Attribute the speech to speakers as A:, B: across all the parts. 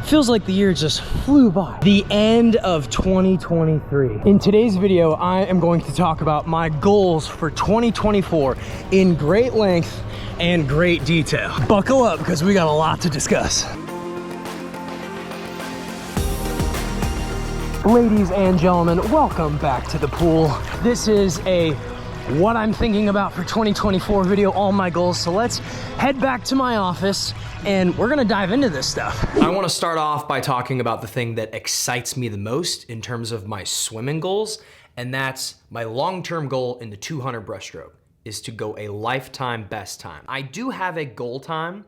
A: Feels like the year just flew by. The end of 2023. In today's video, I am going to talk about my goals for 2024 in great length and great detail. Buckle up because we got a lot to discuss. Ladies and gentlemen, welcome back to the pool. This is a what I'm thinking about for 2024 video, all my goals. So let's head back to my office and we're gonna dive into this stuff. I wanna start off by talking about the thing that excites me the most in terms of my swimming goals, and that's my long-term goal in the 200 breaststroke is to go a lifetime best time. I do have a goal time,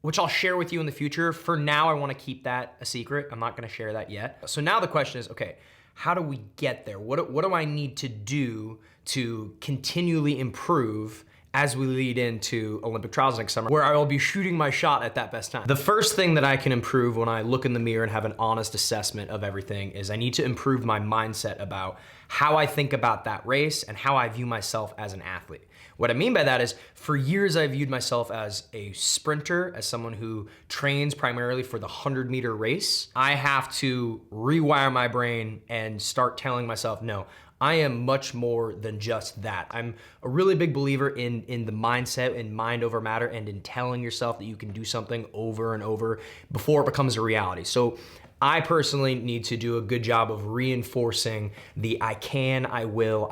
A: which I'll share with you in the future. For now, I wanna keep that a secret. I'm not gonna share that yet. So now the question is, okay, how do we get there? What do I need to do to continually improve as we lead into Olympic trials next summer, where I will be shooting my shot at that best time? The first thing that I can improve when I look in the mirror and have an honest assessment of everything is I need to improve my mindset about how I think about that race and how I view myself as an athlete. What I mean by that is, for years I viewed myself as a sprinter, as someone who trains primarily for the 100-meter race. I have to rewire my brain and start telling myself, no, I am much more than just that. I'm a really big believer in the mindset, in mind over matter, and in telling yourself that you can do something over and over before it becomes a reality. So I personally need to do a good job of reinforcing the I can, I will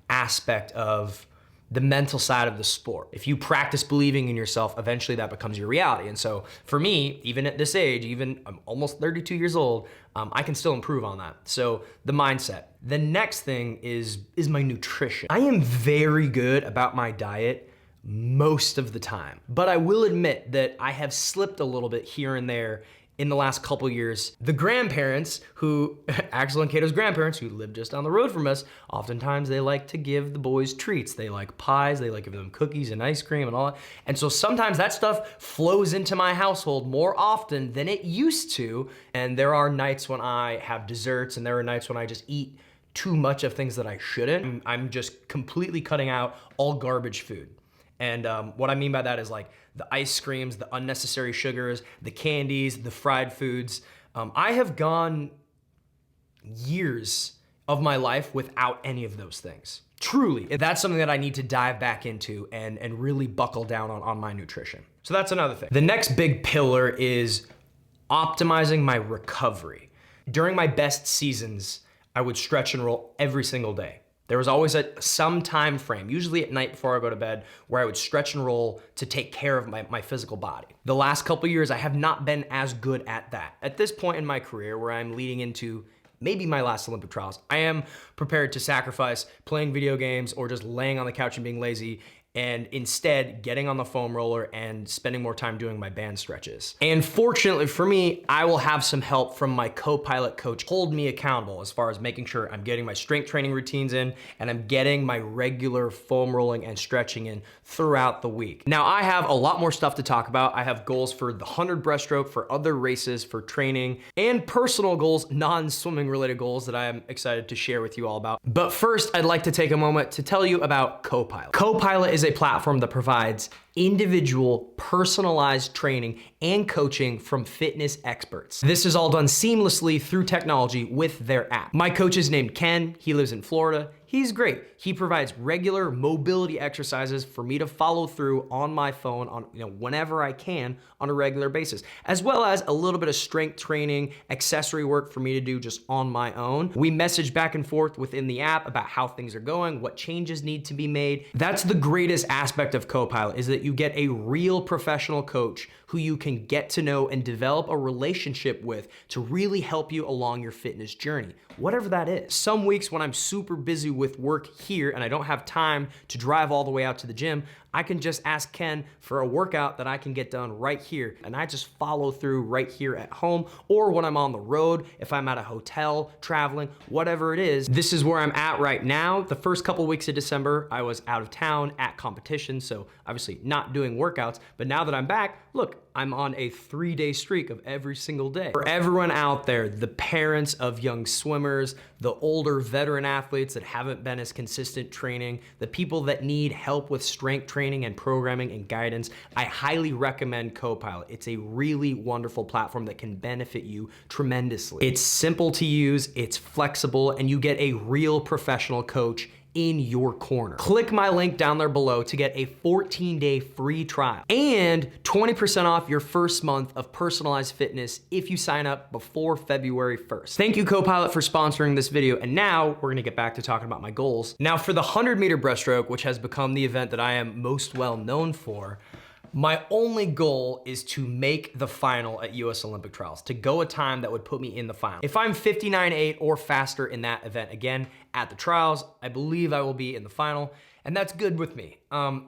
A: aspect of the mental side of the sport. If you practice believing in yourself, eventually that becomes your reality. And so for me, even at this age, I'm almost 32 years old, I can still improve on that. So the mindset. The next thing is my nutrition. I am very good about my diet most of the time, but I will admit that I have slipped a little bit here and there in the last couple years. The grandparents who, Axel and Cato's grandparents who live just down the road from us, oftentimes they like to give the boys treats. They like pies, they like giving them cookies and ice cream and all that. And so sometimes that stuff flows into my household more often than it used to. And there are nights when I have desserts and there are nights when I just eat too much of things that I shouldn't. I'm just completely cutting out all garbage food. And what I mean by that is like the ice creams, the unnecessary sugars, the candies, the fried foods. I have gone years of my life without any of those things. Truly, that's something that I need to dive back into and really buckle down on my nutrition. So that's another thing. The next big pillar is optimizing my recovery. During my best seasons, I would stretch and roll every single day. There was always some time frame, usually at night before I go to bed, where I would stretch and roll to take care of my physical body. The last couple years, I have not been as good at that. At this point in my career, where I'm leading into maybe my last Olympic trials, I am prepared to sacrifice playing video games or just laying on the couch and being lazy, and instead getting on the foam roller and spending more time doing my band stretches. And fortunately for me, I will have some help from my CoPilot coach hold me accountable as far as making sure I'm getting my strength training routines in and I'm getting my regular foam rolling and stretching in throughout the week. Now I have a lot more stuff to talk about. I have goals for the 100 breaststroke, for other races, for training, and personal goals, non-swimming related goals that I am excited to share with you all about. But first, I'd like to take a moment to tell you about CoPilot. CoPilot is a platform that provides individual, personalized training and coaching from fitness experts. This is all done seamlessly through technology with their app. My coach is named Ken. He lives in Florida. He's great. He provides regular mobility exercises for me to follow through on my phone on whenever I can on a regular basis, as well as a little bit of strength training, accessory work for me to do just on my own. We message back and forth within the app about how things are going, what changes need to be made. That's the greatest aspect of CoPilot, is that you get a real professional coach who you can get to know and develop a relationship with to really help you along your fitness journey, whatever that is. Some weeks when I'm super busy with work here and I don't have time to drive all the way out to the gym, I can just ask Ken for a workout that I can get done right here, and I just follow through right here at home, or when I'm on the road, if I'm at a hotel, traveling, whatever it is. This is where I'm at right now. The first couple weeks of December, I was out of town at competition, so obviously not doing workouts, but now that I'm back, look, I'm on a 3-day streak of every single day. For everyone out there, the parents of young swimmers, the older veteran athletes that haven't been as consistent training, the people that need help with strength training and programming and guidance, I highly recommend CoPilot. It's a really wonderful platform that can benefit you tremendously. It's simple to use, it's flexible, and you get a real professional coach in your corner. Click my link down there below to get a 14-day free trial and 20% off your first month of personalized fitness if you sign up before February 1st. Thank you, CoPilot, for sponsoring this video. And now we're gonna get back to talking about my goals. Now for the 100-meter breaststroke, which has become the event that I am most well known for, my only goal is to make the final at US Olympic Trials, to go a time that would put me in the final. If I'm 59.8 or faster in that event again at the trials, I believe I will be in the final, and that's good with me. I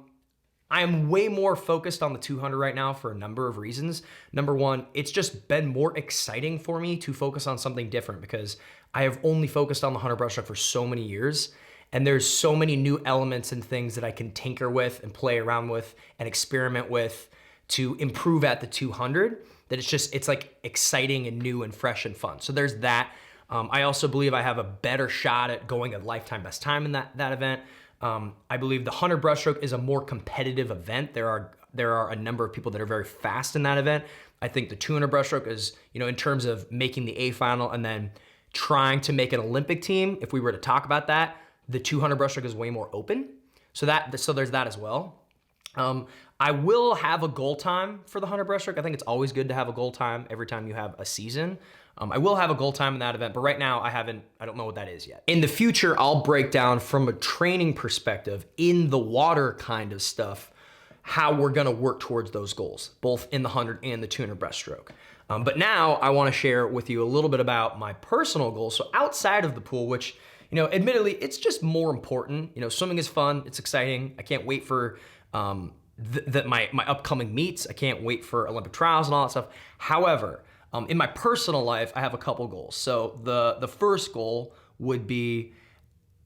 A: am way more focused on the 200 right now for a number of reasons. Number one, it's just been more exciting for me to focus on something different because I have only focused on the 100 breaststroke for so many years. And there's so many new elements and things that I can tinker with and play around with and experiment with to improve at the 200, that it's like exciting and new and fresh and fun. So there's that. I also believe I have a better shot at going a lifetime best time in that event. I believe the 100 breaststroke is a more competitive event. There are a number of people that are very fast in that event. I think the 200 breaststroke is, in terms of making the A final and then trying to make an Olympic team, if we were to talk about that, the 200 breaststroke is way more open. So there's that as well. I will have a goal time for the 100 breaststroke. I think it's always good to have a goal time every time you have a season. I will have a goal time in that event, but right now I don't know what that is yet. In the future, I'll break down from a training perspective, in the water kind of stuff, how we're gonna work towards those goals, both in the 100 and the 200 breaststroke. But now I wanna share with you a little bit about my personal goals. So outside of the pool, which, admittedly, it's just more important. Swimming is fun, it's exciting. I can't wait for my upcoming meets. I can't wait for Olympic trials and all that stuff. However, in my personal life, I have a couple goals. So the first goal would be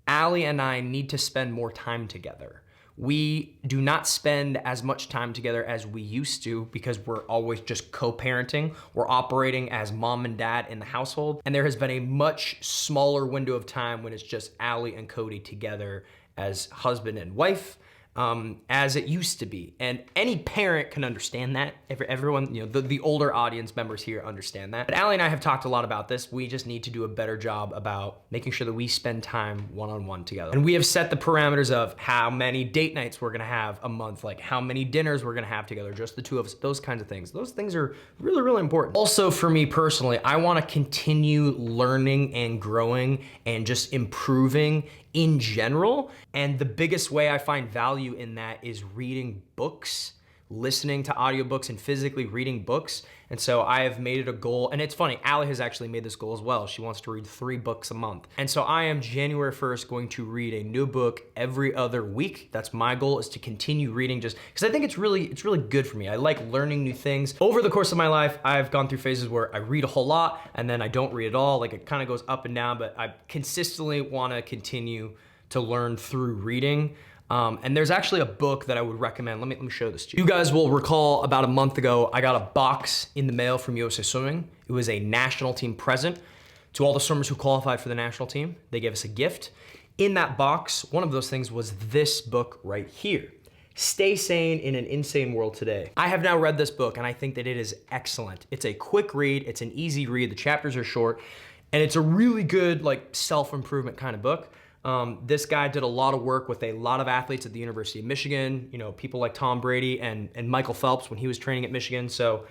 A: Allie and I need to spend more time together. We do not spend as much time together as we used to because we're always just co-parenting. We're operating as mom and dad in the household. And there has been a much smaller window of time when it's just Allie and Cody together as husband and wife, as it used to be. And any parent can understand that. Everyone, the older audience members here understand that. But Allie and I have talked a lot about this. We just need to do a better job about making sure that we spend time one-on-one together. And we have set the parameters of how many date nights we're gonna have a month, like how many dinners we're gonna have together, just the two of us, those kinds of things. Those things are really, really important. Also for me personally, I wanna continue learning and growing and just improving in general. And the biggest way I find value in that is reading books, listening to audiobooks, and physically reading books. And so I have made it a goal, and it's funny, Allie has actually made this goal as well. She wants to read 3 books a month. And so I am January 1st going to read a new book every other week. That's my goal, is to continue reading, just because I think it's really good for me. I like learning new things. Over the course of my life, I've gone through phases where I read a whole lot and then I don't read at all. Like, it kind of goes up and down, but I consistently want to continue to learn through reading. And there's actually a book that I would recommend. Let me show this to you. You guys will recall about a month ago, I got a box in the mail from USA Swimming. It was a national team present to all the swimmers who qualified for the national team. They gave us a gift. In that box, one of those things was this book right here, Stay Sane in an Insane World Today. I have now read this book and I think that it is excellent. It's a quick read, it's an easy read, the chapters are short, and it's a really good, like, self-improvement kind of book. This guy did a lot of work with a lot of athletes at the University of Michigan, people like Tom Brady and Michael Phelps when he was training at Michigan. So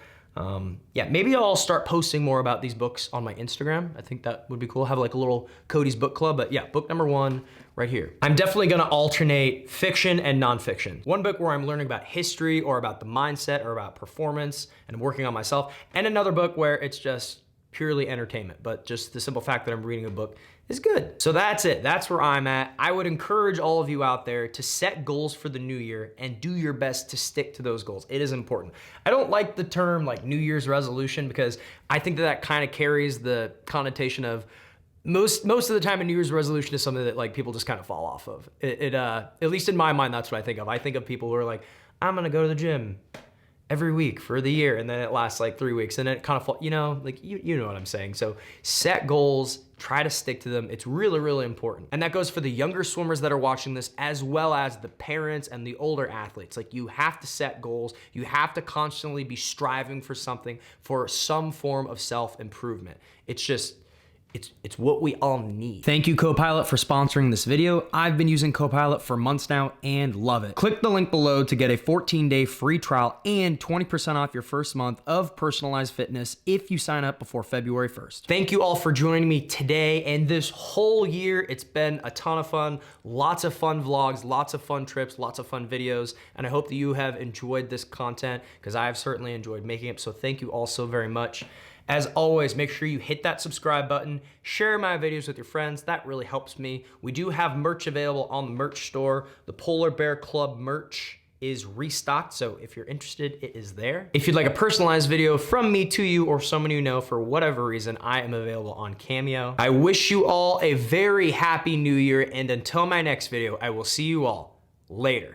A: yeah, maybe I'll start posting more about these books on my Instagram. I think that would be cool. Have like a little Cody's book club, but yeah, book number 1 right here. I'm definitely gonna alternate fiction and nonfiction. One book where I'm learning about history or about the mindset or about performance and I'm working on myself, and another book where it's just purely entertainment, but just the simple fact that I'm reading a book is good. So that's it, that's where I'm at. I would encourage all of you out there to set goals for the new year and do your best to stick to those goals. It is important. I don't like the term like New Year's resolution because I think that kind of carries the connotation of most of the time a New Year's resolution is something that like people just kind of fall off of. At least in my mind, that's what I think of. I think of people who are like, I'm gonna go to the gym every week for the year, and then it lasts like 3 weeks, and then it kind of you know, like you know what I'm saying. So set goals, try to stick to them. It's really, really important. And that goes for the younger swimmers that are watching this, as well as the parents and the older athletes. Like, you have to set goals. You have to constantly be striving for something, for some form of self-improvement. It's just, it's what we all need. Thank you, CoPilot, for sponsoring this video. I've been using CoPilot for months now and love it. Click the link below to get a 14-day free trial and 20% off your first month of personalized fitness if you sign up before February 1st. Thank you all for joining me today and this whole year. It's been a ton of fun, lots of fun vlogs, lots of fun trips, lots of fun videos, and I hope that you have enjoyed this content, because I have certainly enjoyed making it. So thank you all so very much. As always, make sure you hit that subscribe button, share my videos with your friends. That really helps me. We do have merch available on the merch store. The Polar Bear Club merch is restocked, so if you're interested, it is there. If you'd like a personalized video from me to you or someone you know for whatever reason, I am available on Cameo. I wish you all a very happy new year, and until my next video, I will see you all later.